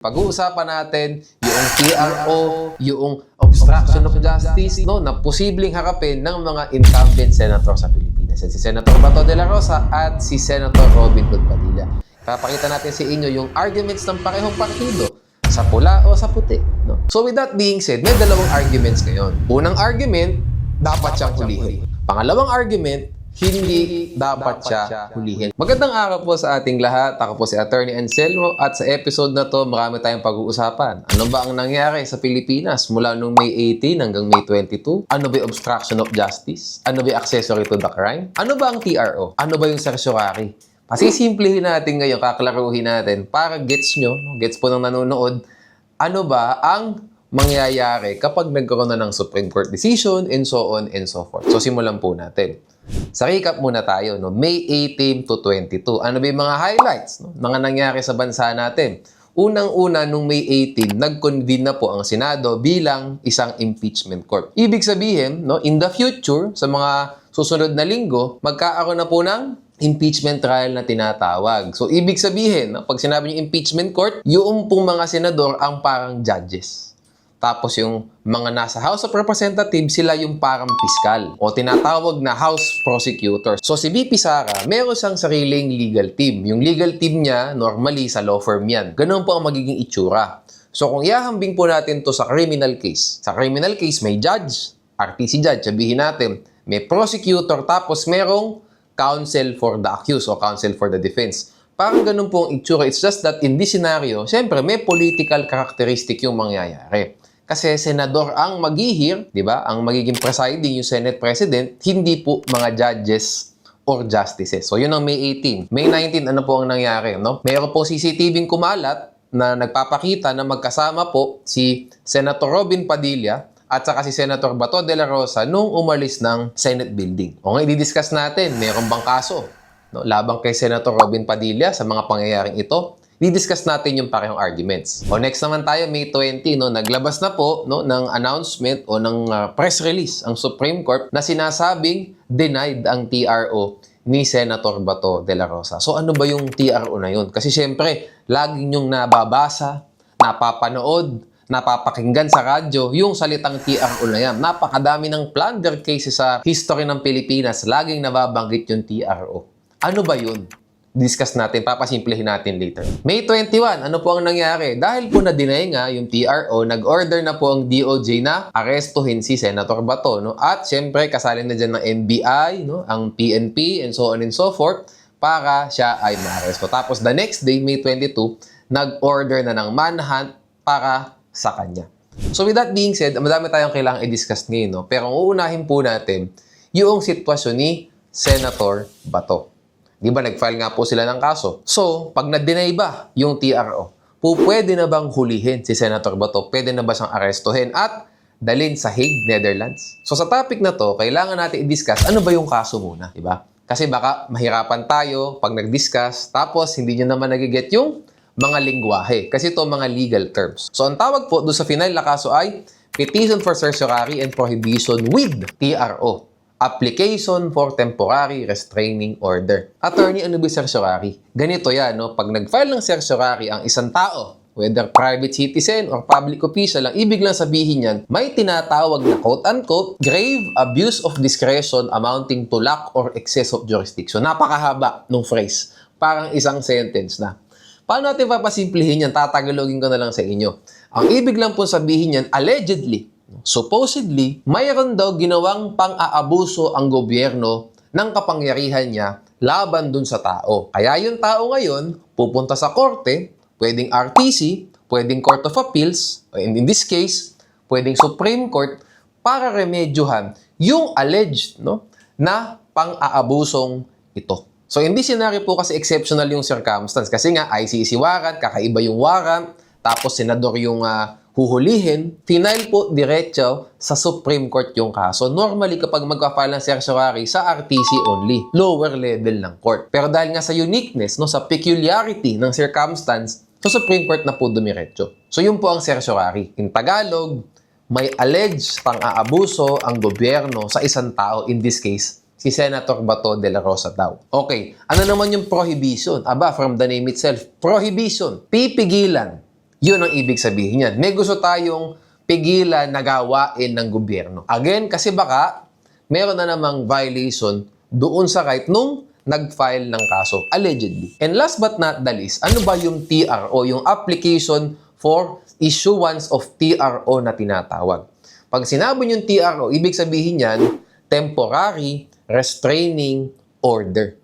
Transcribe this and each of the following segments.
Pag-uusapan natin yung TRO, yung obstruction of justice, no, na posibleng harapin ng mga incumbent senator sa Pilipinas. Si Senator Bato de la Rosa at si Senator Robin Hood Padilla. Papakita natin sa inyo yung arguments ng parehong partido, sa pula o sa puti. No? So with that being said, may dalawang arguments ngayon. Unang argument, dapat siyang hulihin. Pangalawang argument, hindi dapat siya hulihin. Magandang araw po sa ating lahat. Ako po si Attorney Anselmo at sa episode na to, marami tayong pag-uusapan. Ano ba ang nangyari sa Pilipinas mula noong May 18 hanggang May 22? Ano ba yung obstruction of justice? Ano ba yung accessory to the crime? Ano ba ang TRO? Ano ba yung certiorari? Pasisimplihin natin ngayon, kaklaruhin natin para gets nyo, gets po ng nanonood, ano ba ang mangyayari kapag nagkaroon na ng Supreme Court decision and so on and so forth. So simulan po natin. Sa recap muna tayo, no? May 18 to 22. Ano ba yung mga highlights, no? Mga nangyari sa bansa natin? Unang-una, nung May 18, nag-convene na po ang Senado bilang isang impeachment court. Ibig sabihin, no, in the future, sa mga susunod na linggo, magkakaroon na po ng impeachment trial na tinatawag. So, ibig sabihin, no, pag sinabi niyo impeachment court, yung pong mga senador ang parang judges. Tapos yung mga nasa House of Representatives, sila yung parang piskal o tinatawag na House Prosecutor. So si VP Sara, meron siyang sariling legal team. Yung legal team niya, normally sa law firm yan. Ganun po ang magiging itsura. So kung ihahambing po natin to sa criminal case, may judge, RTC judge, sabihin natin, may prosecutor, tapos merong counsel for the accused o counsel for the defense. Parang ganun po ang itsura. It's just that in this scenario, siyempre may political characteristic yung mangyayari. Kasi senador ang maghihir, di ba? Ang magiging presiding yung Senate President, hindi po mga judges or justices. So, yun ang May 18. May 19, ano po ang nangyari, no? Mayroon po CCTV kumalat na nagpapakita na magkasama po si Senator Robin Padilla at saka si Senator Bato de la Rosa nung umalis ng Senate building. O ngayon, i-discuss natin, mayroon bang kaso, no, labang kay Senator Robin Padilla sa mga pangyayaring ito? Di-discuss natin yung parehong arguments. O next naman tayo, May 20, no, naglabas na po, no, ng announcement o ng press release ang Supreme Court na sinasabing denied ang TRO ni Senator Bato de la Rosa. So ano ba yung TRO na yun? Kasi syempre, lagi nyong nababasa, napapanood, napapakinggan sa radyo yung salitang TRO na yan. Napakadami ng plunder cases sa history ng Pilipinas. Laging nababanggit yung TRO. Ano ba yun? Discuss natin, papasimplihin natin later. May 21, ano po ang nangyari? Dahil po na-deny nga yung TRO, nag-order na po ang DOJ na arestuhin si Senator Bato, no? At syempre, kasali na dyan ng NBI, no? Ang PNP, and so on and so forth, para siya ay maaresto. Tapos the next day, May 22, nag-order na ng manhunt para sa kanya. So with that being said, madami tayong kailangang i-discuss ngayon, no? Pero ang uunahin po natin, yung sitwasyon ni Senator Bato. Di ba, nag-file nga po sila ng kaso. So, pag na-deny ba yung TRO, pwede na bang hulihin si Senator Bato? Pwede na ba siyang arestuhin at dalhin sa Hague, Netherlands? So, sa topic na to, kailangan natin i-discuss ano ba yung kaso muna, di ba? Kasi baka mahirapan tayo pag nag-discuss, tapos hindi nyo naman nagiget yung mga lingwahe. Kasi ito mga legal terms. So, ang tawag po doon sa final na kaso ay Petition for Certiorari and Prohibition with TRO. Application for Temporary Restraining Order. Attorney, ano ba certiorari? Ganito yan, no? Pag nag-file ng certiorari ang isang tao, whether private citizen or public official, ang ibig lang sabihin yan, may tinatawag na quote-unquote grave abuse of discretion amounting to lack or excess of jurisdiction. Napakahaba nung phrase. Parang isang sentence na. Paano natin papasimplihin yan? Tatagalogin ko na lang sa inyo. Ang ibig lang po sabihin yan, allegedly, supposedly, mayroon daw ginawang pang-aabuso ang gobyerno ng kapangyarihan niya laban dun sa tao. Kaya yung tao ngayon, pupunta sa korte, pwedeng RTC, pwedeng Court of Appeals, and in this case, pwedeng Supreme Court, para remedyohan yung alleged, no, na pang-aabusong ito. So, in this scenario po kasi exceptional yung circumstance. Kasi nga, ICC warrant, kakaiba yung warrant, tapos senador yung huhulihin, final po diretso sa Supreme Court yung kaso. Normally, kapag magpa-file ng certiorari sa RTC only, lower level ng court. Pero dahil nga sa uniqueness, no, sa peculiarity ng circumstance, sa Supreme Court na po dumiretso. So, yun po ang certiorari. In Tagalog, may alleged pang-aabuso ang gobyerno sa isang tao, in this case, si Senator Bato de la Rosa daw. Okay, ano naman yung prohibition? Aba, from the name itself, prohibition. Pipigilan Yun ang ibig sabihin yan. May gusto tayong pigilan na gawain ng gobyerno. Again, kasi baka meron na namang violation doon sa right nung nag-file ng kaso, allegedly. And last but not the least, ano ba yung TRO, yung application for issuance of TRO na tinatawag? Pag sinabi yung TRO, ibig sabihin yan, temporary restraining order.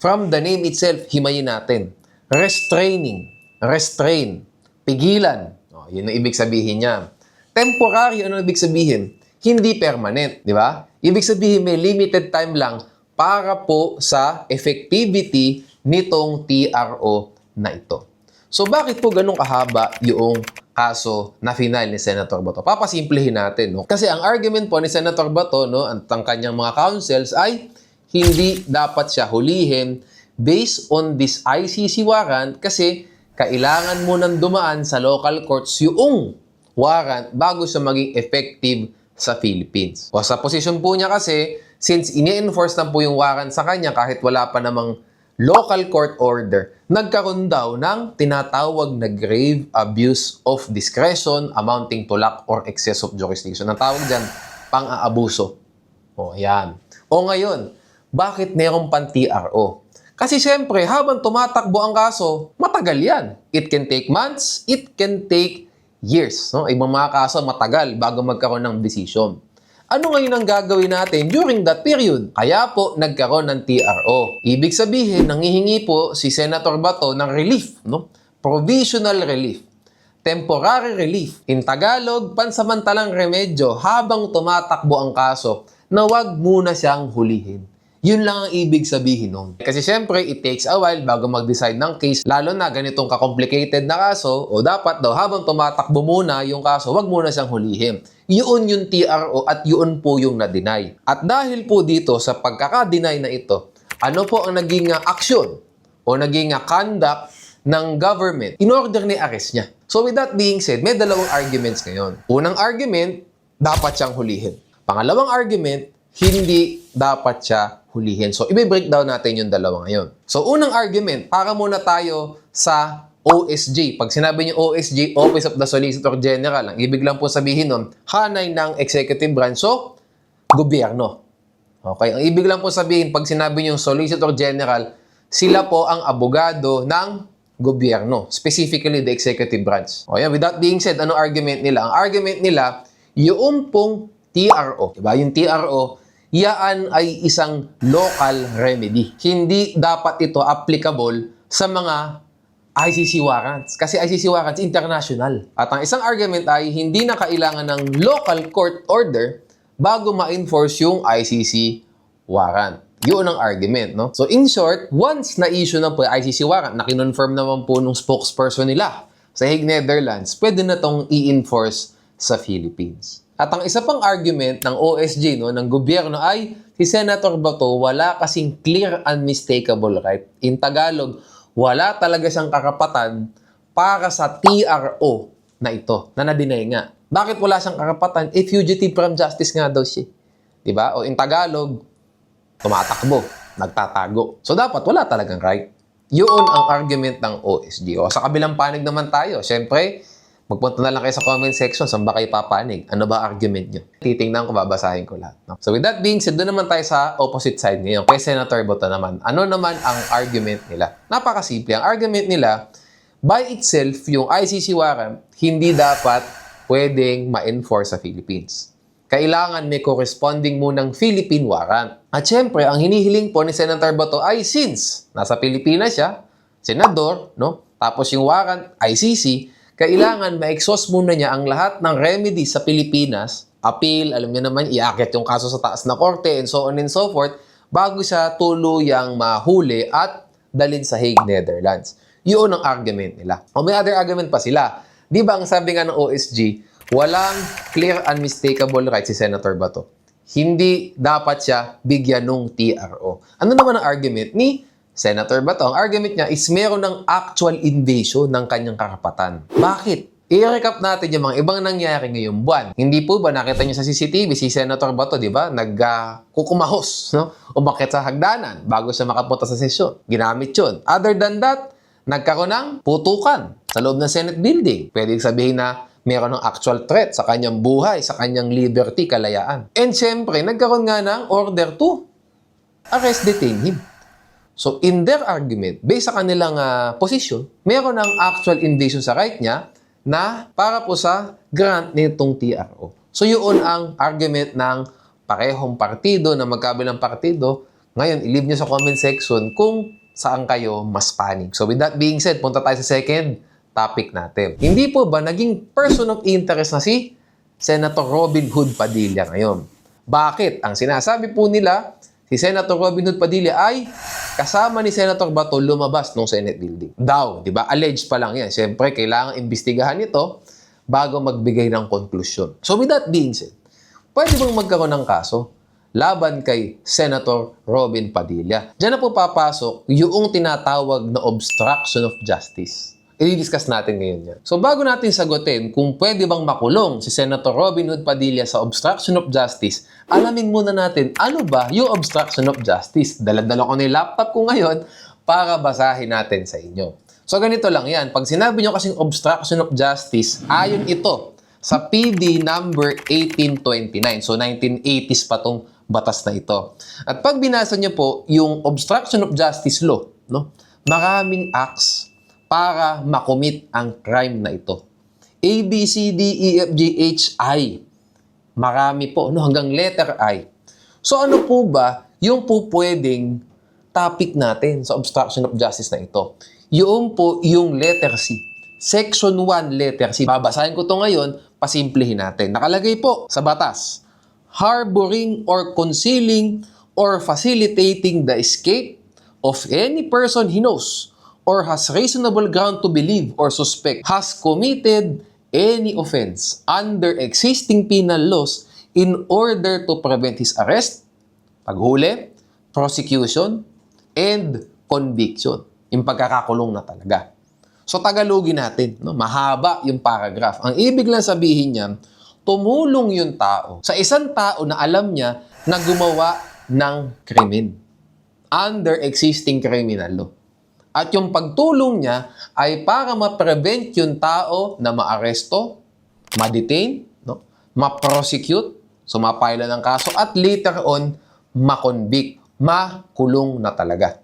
From the name itself, himayin natin. Restraining, restrain, pigilan. Yun ang ibig sabihin niya. Temporary, ano ibig sabihin? Hindi permanent, di ba? Ibig sabihin may limited time lang para po sa effectivity nitong TRO na ito. So bakit po ganun kahaba yung kaso na final ni Senator Bato? Papasimplihin natin, no? Kasi ang argument po ni Senator Bato, no, ang kanyang mga counsels ay hindi dapat siya hulihin based on this ICC warrant kasi kailangan mo nang dumaan sa local courts yung warrant bago siya maging effective sa Philippines. O sa posisyon po niya kasi, since ini-enforce na po yung warrant sa kanya kahit wala pa namang local court order, nagkaroon daw ng tinatawag na grave abuse of discretion amounting to lack or excess of jurisdiction. Ang tawag dyan, pang-aabuso. O, yan. O ngayon, bakit mayroong pan-TRO? Kasi siyempre, habang tumatakbo ang kaso, matagal yan. It can take months, it can take years. No? Ibang mga kaso, matagal bago magkaroon ng decision. Ano ngayon ang gagawin natin during that period? Kaya po, nagkaroon ng TRO. Ibig sabihin, nanghihingi po si Senator Bato ng relief, no? Provisional relief. Temporary relief. In Tagalog, pansamantalang remedyo habang tumatakbo ang kaso na wag muna siyang hulihin. Yun lang ang ibig sabihin nun. Kasi syempre, it takes a while bago mag-decide ng case, lalo na ganitong ka-complicated na kaso, o dapat daw habang tumatakbo muna yung kaso, wag muna siyang hulihin. Yun yung TRO at yun po yung na-deny. At dahil po dito sa pagkaka-deny na ito, ano po ang naging action o naging conduct ng government? In-order ni arrest niya. So with that being said, may dalawang arguments ngayon. Unang argument, dapat siyang hulihin. Pangalawang argument, hindi dapat siya hulihin. So, i-breakdown natin yung dalawa ngayon. So, unang argument, para muna tayo sa OSG. Pag sinabi niyo OSG, Office of the Solicitor General, ang ibig lang po sabihin nun, hanay ng executive branch, so, gobyerno. Okay? Ang ibig lang po sabihin, pag sinabi niyo Solicitor General, sila po ang abogado ng gobyerno. Specifically, the executive branch. O yan, with that being said, ano argument nila? Ang argument nila, yung pong TRO. Diba? Yung TRO, yan ay isang local remedy. Hindi dapat ito applicable sa mga ICC warrants. Kasi ICC warrants, international. At ang isang argument ay hindi na kailangan ng local court order bago ma-enforce yung ICC warrant. Yun ang argument, no? So in short, once na-issue na po yung ICC warrant, na kinonfirm naman po nung spokesperson nila sa Hague, Netherlands, pwede na tong i-enforce sa Philippines. At ang isa pang argument ng OSG, no, ng gobyerno ay si Senator Bato wala kasing clear unmistakable right. In Tagalog, wala talaga siyang karapatan para sa TRO na ito, na na-deny nga. Bakit wala siyang karapatan? Fugitive from justice nga daw siya. Diba? O in Tagalog, tumatakbo, nagtatago. So dapat wala talagang right. Yun ang argument ng OSG. O sa kabilang panig naman tayo, syempre, magpunta na lang kayo sa comment section, saan ba kayo papanig? Ano ba argument nyo? Titingnan ko, babasahin ko lahat. No? So with that being said, doon naman tayo sa opposite side ngayon. Kay Senator Bato naman. Ano naman ang argument nila? Napakasimple. Ang argument nila, by itself, yung ICC warrant, hindi dapat pwedeng ma-enforce sa Philippines. Kailangan may corresponding munang Philippine warrant. At syempre, ang hinihiling po ni Senator Bato ay since nasa Pilipinas siya, senador, no? Tapos yung warrant, ICC, kailangan ma-exhaust muna niya ang lahat ng remedy sa Pilipinas, appeal, alam niyo naman, iakyat yung kaso sa taas na korte, and so on and so forth, bago siya tuluyang mahuli at dalhin sa Hague, Netherlands. Yun ang argument nila. O may other argument pa sila. Di ba ang sabi nga ng OSG, walang clear unmistakable right si Senator Bato. Hindi dapat siya bigyan ng TRO. Ano naman ang argument ni Senator Bato? Ang argument niya is meron ng actual invasion ng kanyang karapatan. Bakit? I-recap natin yung mga ibang nangyari ngayong buwan. Hindi po ba nakita niyo sa CCTV si Senator Bato, di ba? Kukumahos, no? Umakyat sa hagdanan bago siya makapunta sa sesyon. Ginamit yun. Other than that, nagkaroon ng putukan sa loob ng Senate building. Pwede sabihin na meron ng actual threat sa kanyang buhay, sa kanyang liberty, kalayaan. And syempre, nagkaroon nga ng order to arrest, detain him. So, in their argument, based sa kanilang position, meron ng actual invasion sa right niya na para po sa grant nitong TRO. So, yun ang argument ng parehong partido na magkabilang partido. Ngayon, i-leave nyo sa comment section kung saan kayo mas panig. So, with that being said, punta tayo sa second topic natin. Hindi po ba naging person of interest na si Senator Robin Hood Padilla ngayon? Bakit? Ang sinasabi po nila, si Senator Robin Hood Padilla ay kasama ni Senator Bato lumabas ng Senate building. Daw, di ba? Alleged pa lang yan. Siyempre, kailangan imbestigahan ito bago magbigay ng konklusyon. So with that being said, pwede bang magkaroon ng kaso laban kay Senator Robin Padilla? Diyan na po papasok yung tinatawag na obstruction of justice. I-discuss natin ngayon yan. So bago natin sagutin kung pwede bang makulong si Senator Robin Hood Padilla sa obstruction of justice, alamin muna natin ano ba yung obstruction of justice. Dala-dala ko na yung laptop ko ngayon para basahin natin sa inyo. So ganito lang yan. Pag sinabi nyo kasing obstruction of justice, ayon ito sa PD number 1829. So 1980s pa tong batas na ito. At pag binasa nyo po yung obstruction of justice law, no, maraming acts para makomit ang crime na ito. A, B, C, D, E, F, G, H, I. Marami po, no, hanggang letter I. So ano po ba yung po pwedeng topic natin sa obstruction of justice na ito? Yung po yung letter C. Section 1, letter C. Babasahin ko to ngayon, pasimplihin natin. Nakalagay po sa batas, harboring or concealing or facilitating the escape of any person he knows or has reasonable ground to believe or suspect has committed any offense under existing penal laws in order to prevent his arrest, paghuli, prosecution, and conviction. Yung pagkakakulong na talaga. So, Tagalogin natin. No? Mahaba yung paragraph. Ang ibig lang sabihin niya, tumulong yung tao sa isang tao na alam niya na gumawa ng krimen under existing criminal law. At yung pagtulong niya ay para ma-prevent yung tao na ma-aresto, ma-detain, no? Ma-prosecute, so mapila ng kaso, at later on, ma-convict, makulong na talaga.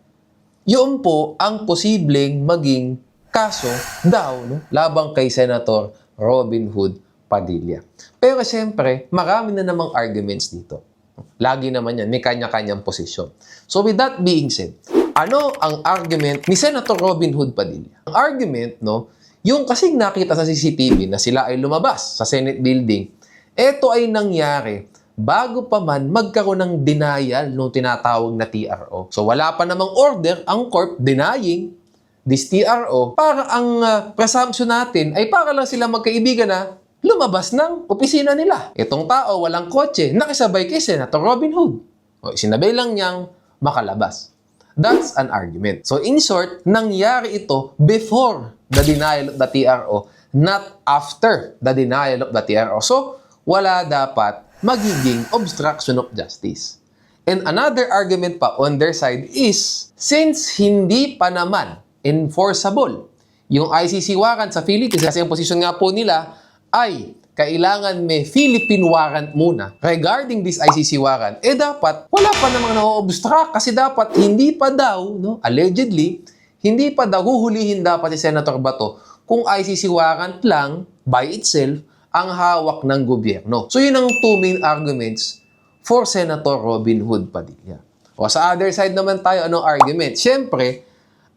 Yun po ang posibleng maging kaso daw, no, labang kay Senator Robin Hood Padilla. Pero siyempre, marami na namang arguments dito. Lagi naman yan, may kanya-kanyang posisyon. So with that being said, ano ang argument ni Senator Robin Hood Padilla? Ang argument, no, yung kasing nakita sa CCTV na sila ay lumabas sa Senate building, ito ay nangyari bago pa man magkaroon ng denial nung tinatawag na TRO. So wala pa namang order ang court denying this TRO para ang presumption natin ay para lang sila magkaibigan na lumabas ng opisina nila. Itong tao, walang kotse, nakisabay kay Senator Robin Hood. O, sinabay lang niyang makalabas. That's an argument. So in short, nangyari ito before the denial of the TRO, not after the denial of the TRO. So wala dapat magiging obstruction of justice. And another argument pa on their side is, since hindi pa naman enforceable yung ICC warrant sa Philippines, kasi ang posisyon nga po nila ay kailangan may Philippine warrant muna regarding this ICC warrant, dapat wala pa namang na-obstruct kasi dapat hindi pa daw, no, allegedly, hindi pa daw huhulihin dapat si Senator Bato kung ICC warrant lang by itself ang hawak ng gobyerno. So yun ang two main arguments for Senator Robin Hood Padilla. O sa other side naman tayo, anong argument? Siyempre,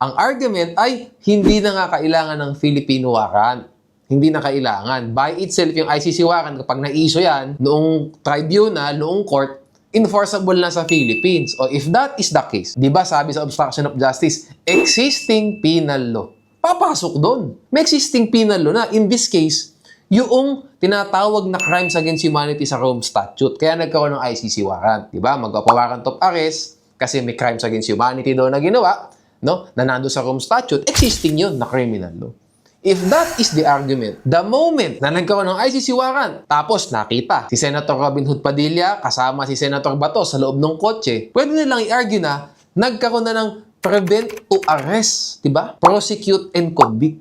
ang argument ay hindi na nga kailangan ng Philippine warrant. Hindi na kailangan. By itself, yung ICC warrant, kapag na-issue yan, noong tribunal, noong court, enforceable na sa Philippines. O if that is the case, di ba sabi sa obstruction of justice, existing penal law. Papasok doon. May existing penal law na. In this case, yung tinatawag na crimes against humanity sa Rome Statute. Kaya nagkaroon ng ICC warrant. Diba? Magpa-warrant of arrest kasi may crimes against humanity doon na ginawa, no? Na nando sa Rome Statute, existing yun na criminal law. If that is the argument, the moment na nagkaroon ng ICC warrant, tapos nakita si Senator Robin Hood Padilla kasama si Senator Bato sa loob ng kotse, pwede nilang i-argue na nagkaroon na ng prevent to arrest, di ba? Prosecute and convict.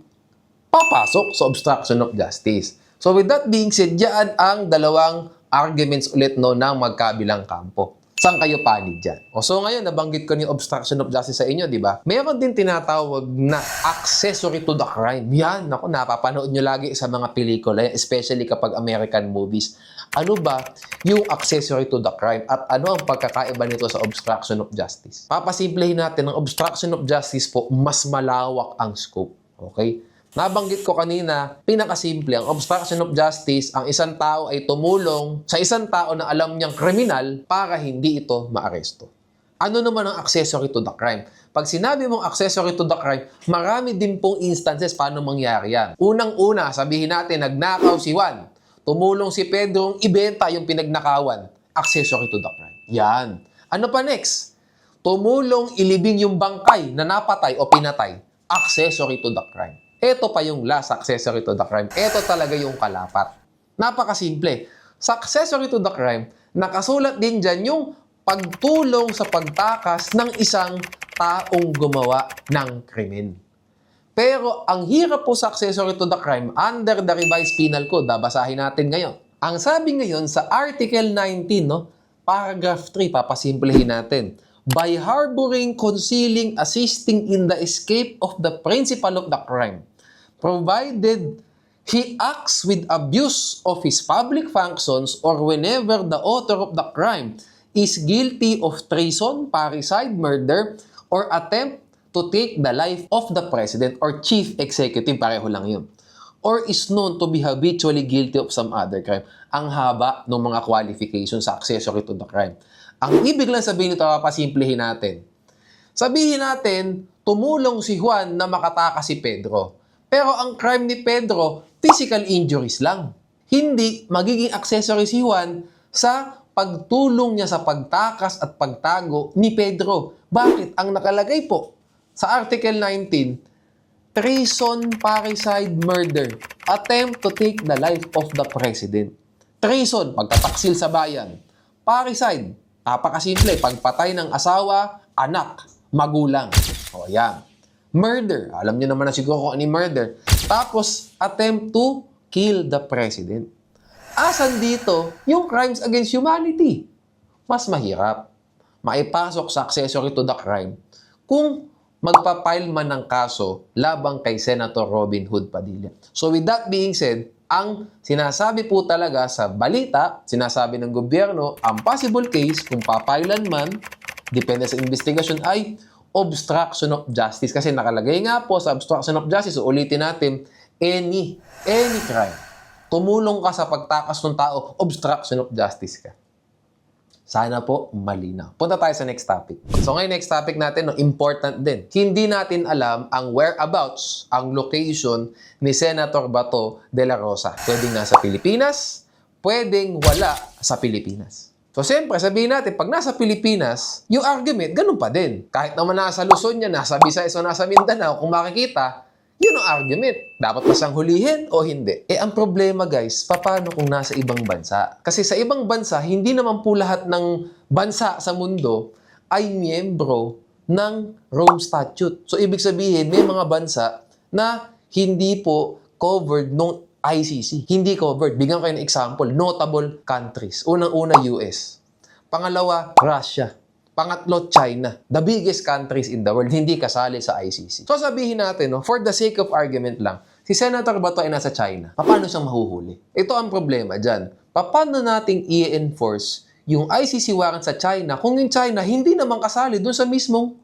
Papasok sa obstruction of justice. So with that being said, yan ang dalawang arguments ulit no ng magkabilang kampo. Saan kayo panig dyan? So ngayon, nabanggit ko yung obstruction of justice sa inyo, di ba? Meron din tinatawag na accessory to the crime. Yan, ako, napapanood nyo lagi sa mga pelikula, especially kapag American movies. Ano ba yung accessory to the crime at ano ang pagkakaiba nito sa obstruction of justice? Papasimplihin natin, ang obstruction of justice po, mas malawak ang scope. Okay? Nabanggit ko kanina, pinakasimple, ang obstruction of justice, ang isang tao ay tumulong sa isang tao na alam niyang kriminal para hindi ito maaresto. Ano naman ang accessory to the crime? Pag sinabi mong accessory to the crime, marami din pong instances paano mangyari yan. Unang-una, sabihin natin, nagnakaw si Juan. Tumulong si Pedro ibenta yung pinagnakawan. Accessory to the crime. Yan. Ano pa next? Tumulong ilibing yung bangkay na napatay o pinatay. Accessory to the crime. Ito pa yung last accessory to the crime. Ito talaga yung kalapat. Napakasimple. Sa accessory to the crime, nakasulat din dyan yung pagtulong sa pagtakas ng isang taong gumawa ng krimen. Pero ang hirap po sa accessory to the crime, under the revised penal code, babasahin natin ngayon. Ang sabi ngayon sa Article 19, no, paragraph 3, papasimplehin natin. By harboring, concealing, assisting in the escape of the principal of the crime, provided he acts with abuse of his public functions or whenever the author of the crime is guilty of treason, parricide, murder, or attempt to take the life of the president or chief executive, pareho lang yun, or is known to be habitually guilty of some other crime. Ang haba ng mga qualifications sa accessory to the crime. Ang ibig lang sabihin nito, papasimplihin natin. Sabihin natin, tumulong si Juan na makatakas si Pedro. Pero ang crime ni Pedro, physical injuries lang. Hindi magiging accessory si Juan sa pagtulong niya sa pagtakas at pagtago ni Pedro. Bakit? Ang nakalagay po sa Article 19, treason, parricide, murder, attempt to take the life of the president. Treason, pagtataksil sa bayan. Parricide, napakasimple, pagpatay ng asawa, anak, magulang. O yan. Murder, alam niyo naman na siguro kung ano murder. Tapos, attempt to kill the president. Asan dito yung crimes against humanity? Mas mahirap. Maipasok sa accessory to the crime kung magpapile man ng kaso labang kay Senator Robin Hood Padilla. So with that being said, ang sinasabi po talaga sa balita, sinasabi ng gobyerno, ang possible case kung papailan man, depende sa investigasyon, ay obstruction of justice. Kasi nakalagay nga po sa obstruction of justice, so ulitin natin, any crime. Tumulong ka sa pagtakas ng tao, obstruction of justice ka. Sana po malinaw. Punta tayo sa next topic. So ngayon, next topic natin, no, important din. Hindi natin alam ang whereabouts, ang location ni Senator Bato de la Rosa. Pwedeng nasa Pilipinas, pwedeng wala sa Pilipinas. So siyempre, sabihin natin, pag nasa Pilipinas, yung argument, ganun pa din. Kahit naman nasa Luzon niya, nasa Visayas o nasa Mindanao, kung makikita, yun ang argument. Dapat ba siyang hulihin o hindi? Ang problema guys, paano kung nasa ibang bansa? Kasi sa ibang bansa, hindi naman po lahat ng bansa sa mundo ay miyembro ng Rome Statute. So ibig sabihin, may mga bansa na hindi po covered nung ICC. Hindi covered. Bigyan kayo ng example. Notable countries. Unang-una, US. Pangalawa, Russia. Pangatlo, China. The biggest countries in the world. Hindi kasali sa ICC. So sabihin natin, no, for the sake of argument lang, si Senator Bato ay nasa China. Paano siyang mahuhuli? Ito ang problema dyan. Paano nating i-enforce yung ICC warrant sa China kung yung China hindi naman kasali dun sa mismong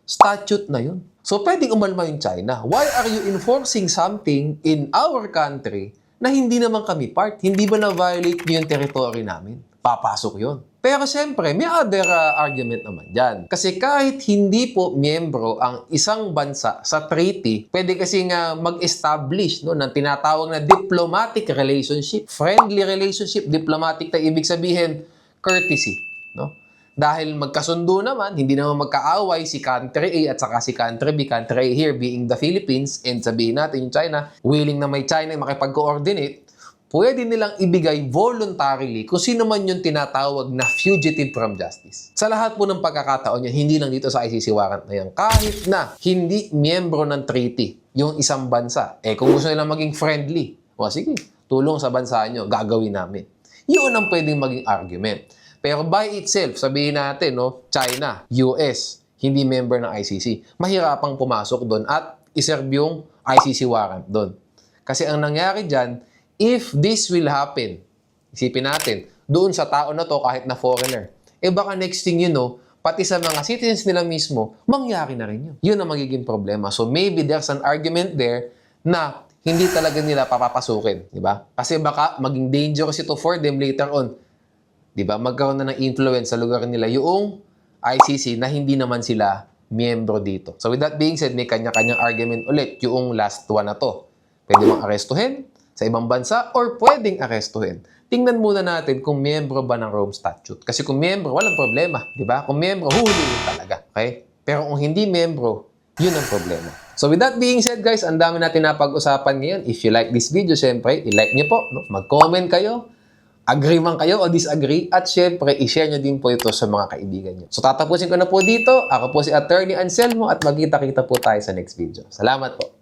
statute na yun? So, pwedeng umalma yung China. Why are you enforcing something in our country na hindi naman kami part? Hindi ba na-violate nyo yung territory namin? Papasok yun. Pero siyempre, may other argument naman dyan. Kasi kahit hindi po miyembro ang isang bansa sa treaty, pwede kasi nga mag-establish no, ng tinatawag na diplomatic relationship. Friendly relationship, diplomatic na ibig sabihin, courtesy. No? Dahil magkasundo naman, hindi naman magkaaway si country A at saka si country B. Country A here being the Philippines and sabihin natin yung China, willing na may China makipag-coordinate, pwede nilang ibigay voluntarily kung sino man yung tinatawag na fugitive from justice. Sa lahat po ng pagkakataon yan, hindi lang dito sa ICC warrant na yan, kahit na hindi miyembro ng treaty yung isang bansa, kung gusto nilang maging friendly, sige, tulong sa bansa nyo, gagawin namin. Yun ang pwedeng maging argument. Pero by itself, sabihin natin, China, US, hindi member ng ICC, mahirapang pumasok doon at iserve yung ICC warrant doon. Kasi ang nangyari dyan, if this will happen, isipin natin, doon sa tao na to kahit na foreigner, baka next thing you know, pati sa mga citizens nila mismo, mangyari na rin yun. Yun ang magiging problema. So maybe there's an argument there na hindi talaga nila papapasukin, di ba? Kasi baka maging dangerous ito for them later on. Di ba? Magkaroon na ng influence sa lugar nila yung ICC na hindi naman sila miyembro dito. So with that being said, may kanya-kanyang argument ulit yung last one na to. Pwede mong arestuhin sa ibang bansa or pwedeng arestuhin. Tingnan muna natin kung miyembro ba ng Rome Statute. Kasi kung miyembro, walang problema. Di ba? Kung miyembro, huhulihin talaga. Okay? Pero kung hindi miyembro, yun ang problema. So with that being said guys, ang dami natin napag-usapan ngayon. If you like this video, syempre, i-like nyo po. Mag-comment kayo. Agree man kayo o disagree. At syempre, i-share nyo din po ito sa mga kaibigan nyo. So tatapusin ko na po dito. Ako po si Attorney Anselmo at magkita-kita po tayo sa next video. Salamat po.